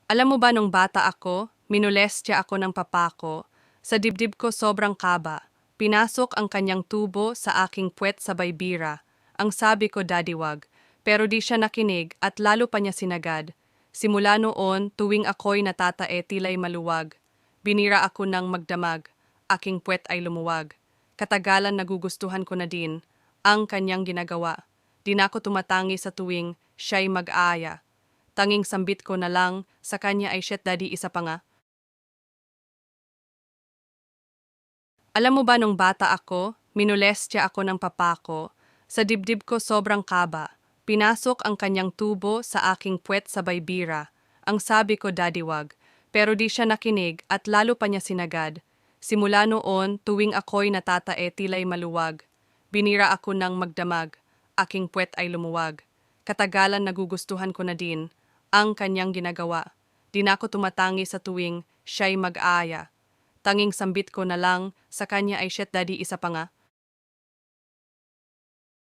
Alam mo ba nung bata ako, minolestya ako ng papa ko. Sa dibdib ko sobrang kaba. Pinasok ang kanyang tubo sa aking puwet sa baybira. Ang sabi ko, Daddy, wag. Pero di siya nakinig at lalo pa niya sinagad. Simula noon, tuwing ako'y natatae tila'y maluwag. Binira ako ng magdamag. Aking puwet ay lumuwag. Katagalan nagugustuhan ko na din ang kanyang ginagawa. Di na ako tumatangi sa tuwing siya'y mag-aaya. Tanging sambit ko na lang sa kanya ay shit daddy isa pa nga. Alam mo ba nung bata ako, minolestya ako ng papa ko. Sa dibdib ko sobrang kaba. Pinasok ang kanyang tubo sa aking puwet sa baybira. Ang sabi ko, Daddy, wag. Pero di siya nakinig at lalo pa niya sinagad. Simula noon, tuwing ako'y natatae tila'y maluwag. Binira ako ng magdamag. Aking puwet ay lumuwag. Katagalan nagugustuhan ko na din ang kanyang ginagawa. Di na ako tumatangi sa tuwing siya'y mag-aaya. Tanging sambit ko na lang sa kanya ay shit daddy isa pa nga.